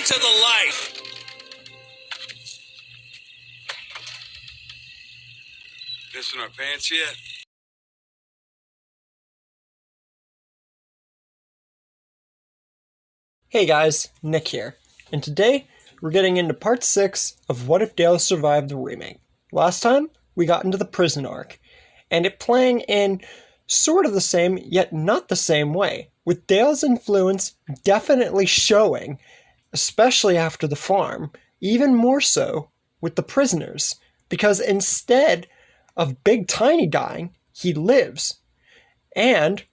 into the light. Pissing our pants yet? Hey guys, Nick here, and today we're getting into part 6 of What If Dale Survived the Remake. Last time, we got into the prison arc, and it playing in sort of the same, yet not the same way, with Dale's influence definitely showing, especially after the farm, even more so with the prisoners, because instead of Big Tiny dying, he lives, and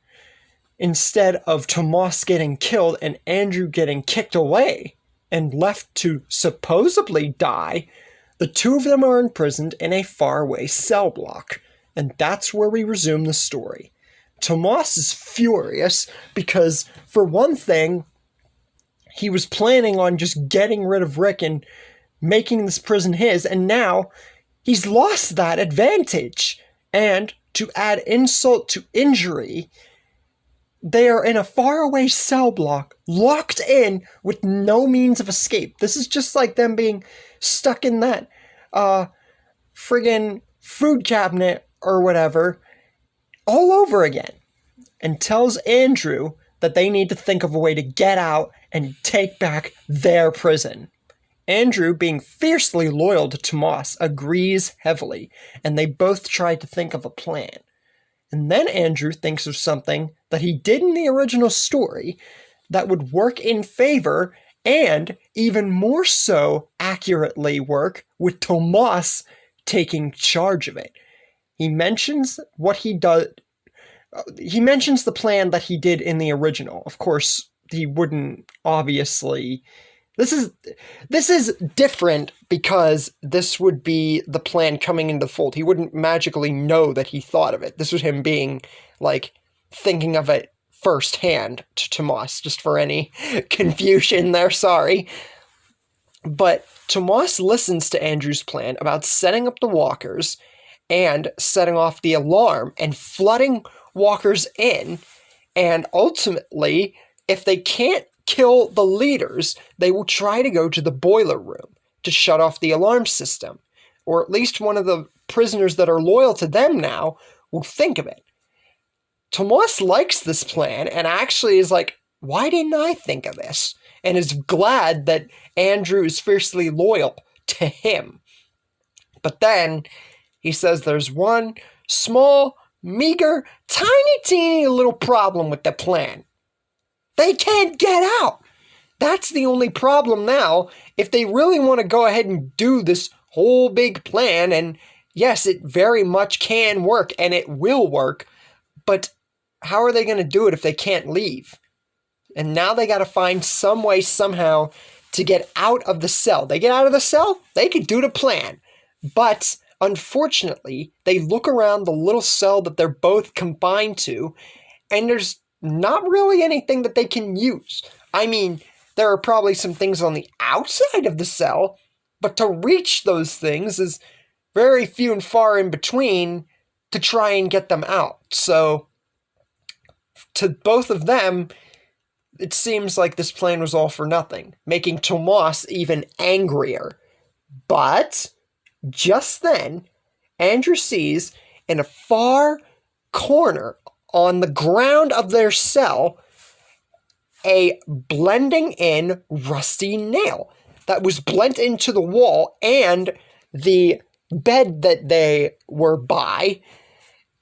instead of Tomas getting killed and Andrew getting kicked away and left to supposedly die, the two of them are imprisoned in a faraway cell block. And that's where we resume the story. Tomas is furious because, for one thing, he was planning on just getting rid of Rick and making this prison his, and now he's lost that advantage. And to add insult to injury, they are in a faraway cell block, locked in with no means of escape. This is just like them being stuck in that friggin' food cabinet or whatever all over again. And tells Andrew that they need to think of a way to get out and take back their prison. Andrew, being fiercely loyal to Tomas, agrees heavily, and they both try to think of a plan. And then Andrew thinks of something that he did in the original story that would work in favor and even more so accurately work with Tomas taking charge of it. He mentions what he does. He mentions the plan that he did in the original. Of course, he wouldn't obviously. This is different because this would be the plan coming into the fold. He wouldn't magically know that he thought of it. This was him being, like, thinking of it firsthand to Tomas, just for any confusion there, sorry. But Tomas listens to Andrew's plan about setting up the walkers and setting off the alarm and flooding walkers in, and ultimately, if they can't kill the leaders, they will try to go to the boiler room to shut off the alarm system. Or at least one of the prisoners that are loyal to them now will think of it. Tomas likes this plan and actually is like, why didn't I think of this? And is glad that Andrew is fiercely loyal to him. But then he says there's one small, meager, tiny, teeny little problem with the plan. They can't get out. That's the only problem now. If they really want to go ahead and do this whole big plan, and yes, it very much can work, and it will work, but how are they going to do it if they can't leave? And now they got to find some way, somehow, to get out of the cell. They get out of the cell, they could do the plan. But unfortunately, they look around the little cell that they're both confined to, and there's not really anything that they can use. I mean, there are probably some things on the outside of the cell, but to reach those things is very few and far in between to try and get them out. So, to both of them, it seems like this plan was all for nothing, making Tomas even angrier. But just then, Andrew sees in a far corner on the ground of their cell a blending in rusty nail that was blent into the wall and the bed that they were by,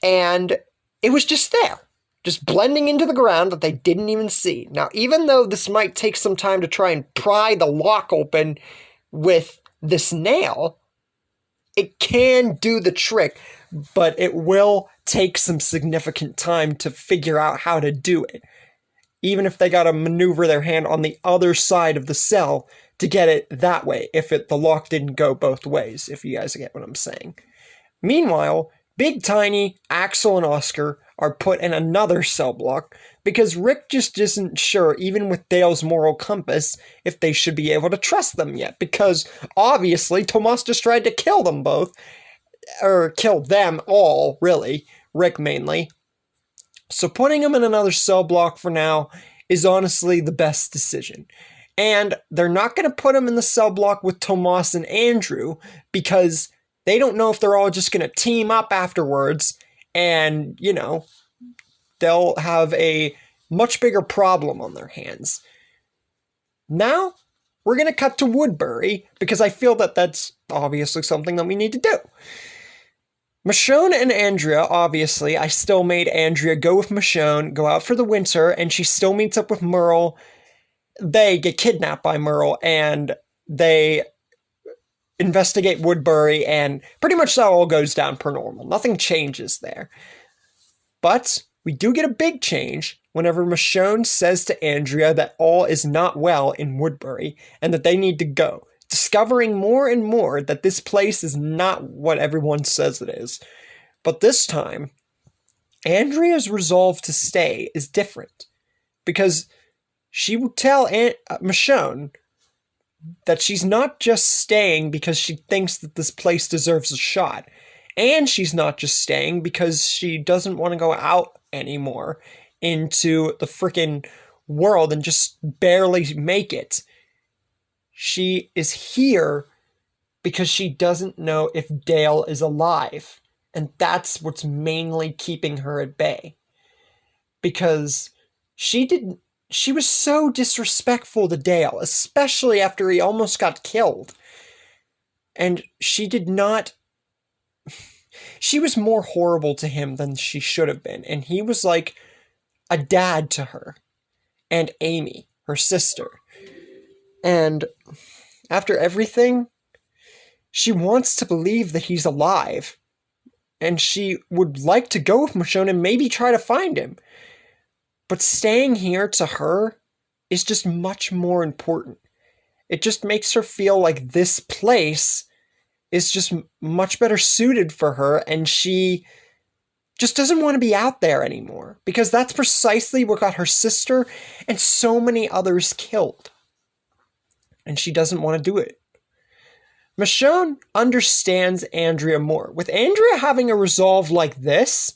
and it was just there, just blending into the ground that they didn't even see. Now, even though this might take some time to try and pry the lock open with this nail, it can do the trick, but it will take some significant time to figure out how to do it. Even if they gotta maneuver their hand on the other side of the cell to get it that way, if the lock didn't go both ways, if you guys get what I'm saying. Meanwhile, Big Tiny, Axel, and Oscar are put in another cell block because Rick just isn't sure, even with Dale's moral compass, if they should be able to trust them yet, because obviously Tomas just tried to kill them both, or kill them all, really, Rick mainly. So putting him in another cell block for now is honestly the best decision. And they're not going to put him in the cell block with Tomas and Andrew because they don't know if they're all just going to team up afterwards and, they'll have a much bigger problem on their hands. Now, we're going to cut to Woodbury because I feel that that's obviously something that we need to do. Michonne and Andrea, obviously, I still made Andrea go with Michonne, go out for the winter, and she still meets up with Merle. They get kidnapped by Merle, and they investigate Woodbury, and pretty much that all goes down per normal. Nothing changes there. But we do get a big change whenever Michonne says to Andrea that all is not well in Woodbury, and that they need to go, discovering more and more that this place is not what everyone says it is. But this time, Andrea's resolve to stay is different, because she will tell Michonne that she's not just staying because she thinks that this place deserves a shot, and she's not just staying because she doesn't want to go out anymore into the freaking world and just barely make it. She is here because she doesn't know if Dale is alive. And that's what's mainly keeping her at bay. Because she was so disrespectful to Dale, especially after he almost got killed. And she was more horrible to him than she should have been. And he was like a dad to her. And Amy, her sister. And after everything, she wants to believe that he's alive. And she would like to go with Michonne and maybe try to find him. But staying here to her is just much more important. It just makes her feel like this place is just much better suited for her, and she just doesn't want to be out there anymore. Because that's precisely what got her sister and so many others killed. And she doesn't want to do it. Michonne understands Andrea more. With Andrea having a resolve like this,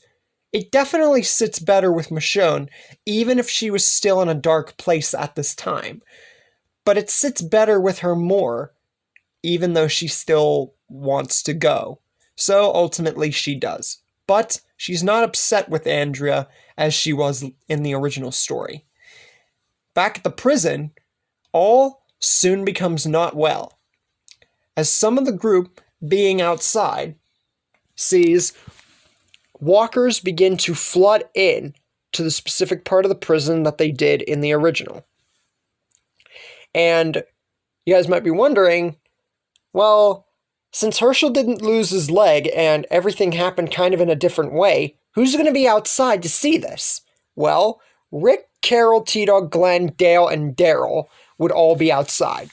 it definitely sits better with Michonne, even if she was still in a dark place at this time. But it sits better with her more, even though she still wants to go. So ultimately she does. But she's not upset with Andrea as she was in the original story. Back at the prison, all soon becomes not well, as some of the group being outside sees walkers begin to flood in to the specific part of the prison that they did in the original. And you guys might be wondering, well, since Herschel didn't lose his leg and everything happened kind of in a different way, who's going to be outside to see this? Well, Rick, Carol, T-Dog, Glenn, Dale, and Daryl would all be outside.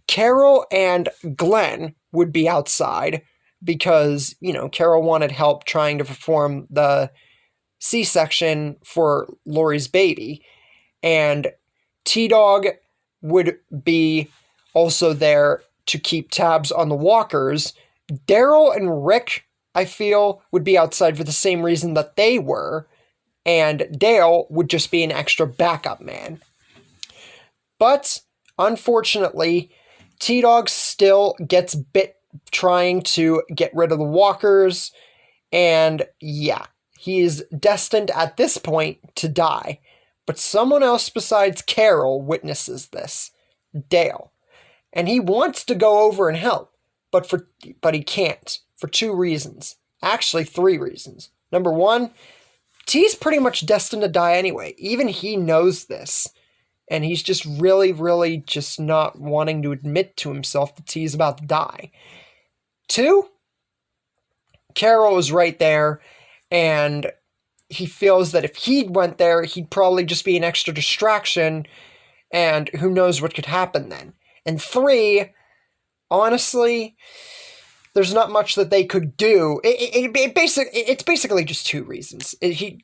Carol and Glenn would be outside because, Carol wanted help trying to perform the C-section for Lori's baby. And T-Dog would be also there to keep tabs on the walkers. Daryl and Rick, I feel, would be outside for the same reason that they were. And Dale would just be an extra backup man. But, unfortunately, T-Dog still gets bit trying to get rid of the walkers, and yeah, he is destined at this point to die. But someone else besides Carol witnesses this, Dale, and he wants to go over and help, but he can't, for 2 reasons. Actually, 3 reasons. Number 1, T's pretty much destined to die anyway. Even he knows this. And he's just really, really just not wanting to admit to himself that T's about to die. 2, Carol is right there, and he feels that if he went there, he'd probably just be an extra distraction, and who knows what could happen then. And 3, honestly, there's not much that they could do. It's basically just 2 reasons.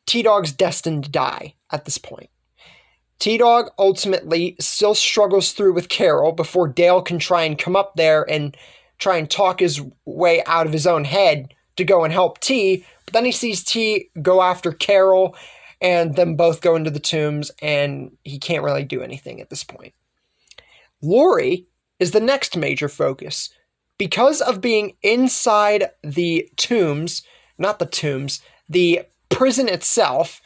T-Dog's destined to die at this point. T-Dog ultimately still struggles through with Carol before Dale can try and come up there and try and talk his way out of his own head to go and help T, but then he sees T go after Carol, and them both go into the tombs, and he can't really do anything at this point. Lori is the next major focus. Because of being inside the tombs, not the tombs, the prison itself,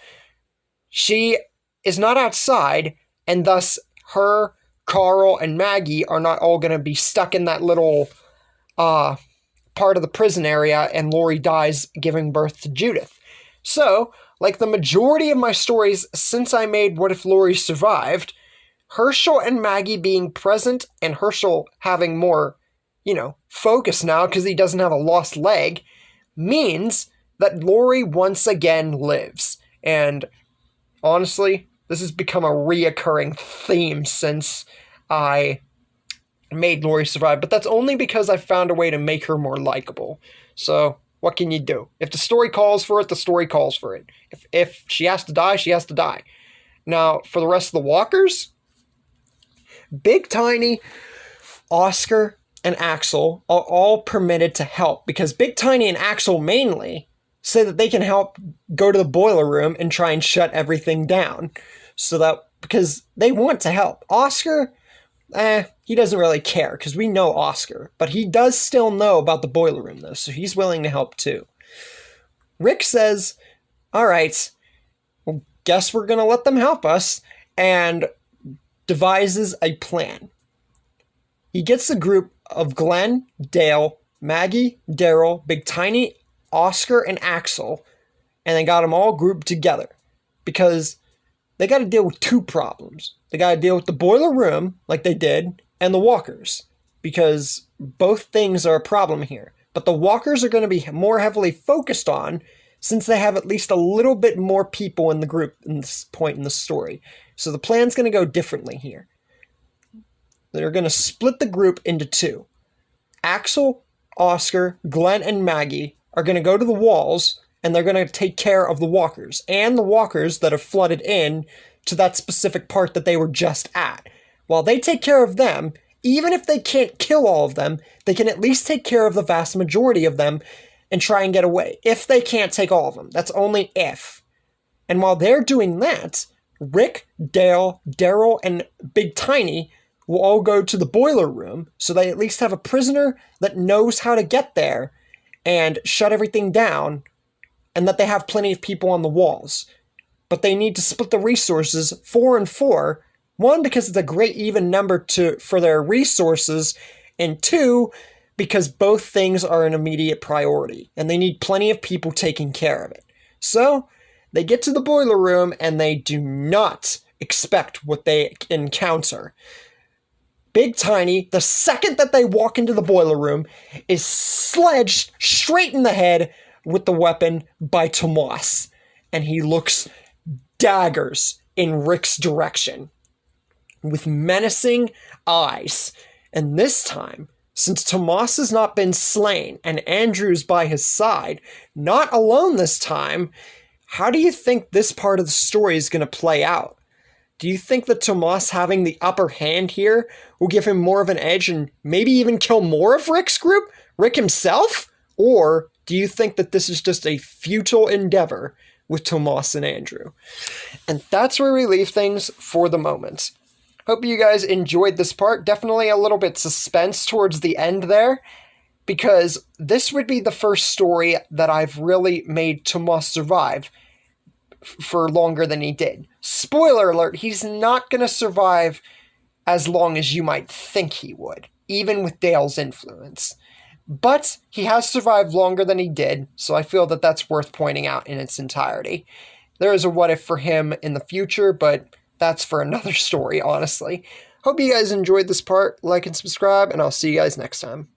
she is not outside, and thus her, Carl, and Maggie are not all going to be stuck in that little part of the prison area, and Lori dies giving birth to Judith. So, like the majority of my stories since I made What If Lori Survived, Herschel and Maggie being present and Herschel having more, focus now because he doesn't have a lost leg, means that Lori once again lives. And honestly, this has become a reoccurring theme since I made Lori survive, but that's only because I found a way to make her more likable. So, what can you do? If the story calls for it, the story calls for it. If she has to die, she has to die. Now, for the rest of the walkers, Big Tiny, Oscar, and Axel are all permitted to help because Big Tiny and Axel mainly say that they can help go to the boiler room and try and shut everything down. So that, because they want to help. Oscar, he doesn't really care because we know Oscar, but he does still know about the boiler room though, so he's willing to help too. Rick says, all right, well, guess we're going to let them help us, and devises a plan. He gets the group of Glenn, Dale, Maggie, Daryl, Big Tiny, Oscar, and Axel, and they got them all grouped together because they got to deal with two problems. They got to deal with the boiler room, like they did, and the walkers, because both things are a problem here. But the walkers are going to be more heavily focused on since they have at least a little bit more people in the group in this point in the story. So the plan's going to go differently here. They're going to split the group into two. Axel, Oscar, Glenn, and Maggie are going to go to the walls, and they're going to take care of the walkers, and the walkers that have flooded in to that specific part that they were just at. While they take care of them, even if they can't kill all of them, they can at least take care of the vast majority of them and try and get away. If they can't take all of them. That's only if. And while they're doing that, Rick, Dale, Daryl, and Big Tiny will all go to the boiler room so they at least have a prisoner that knows how to get there and shut everything down, and that they have plenty of people on the walls. But they need to split the resources 4 and 4. 1, because it's a great even number for their resources, and 2, because both things are an immediate priority, and they need plenty of people taking care of it. So, they get to the boiler room, and they do not expect what they encounter. Big Tiny, the second that they walk into the boiler room, is sledged straight in the head with the weapon by Tomas, and he looks daggers in Rick's direction with menacing eyes. And this time, since Tomas has not been slain and Andrew's by his side, not alone this time, how do you think this part of the story is going to play out? Do you think that Tomas having the upper hand here will give him more of an edge and maybe even kill more of Rick's group? Rick himself? Or do you think that this is just a futile endeavor with Tomas and Andrew? And that's where we leave things for the moment. Hope you guys enjoyed this part. Definitely a little bit suspense towards the end there, because this would be the first story that I've really made Tomas survive for longer than he did. Spoiler alert, he's not going to survive as long as you might think he would, even with Dale's influence. But he has survived longer than he did, so I feel that that's worth pointing out in its entirety. There is a what if for him in the future, but that's for another story, honestly. Hope you guys enjoyed this part. Like and subscribe, and I'll see you guys next time.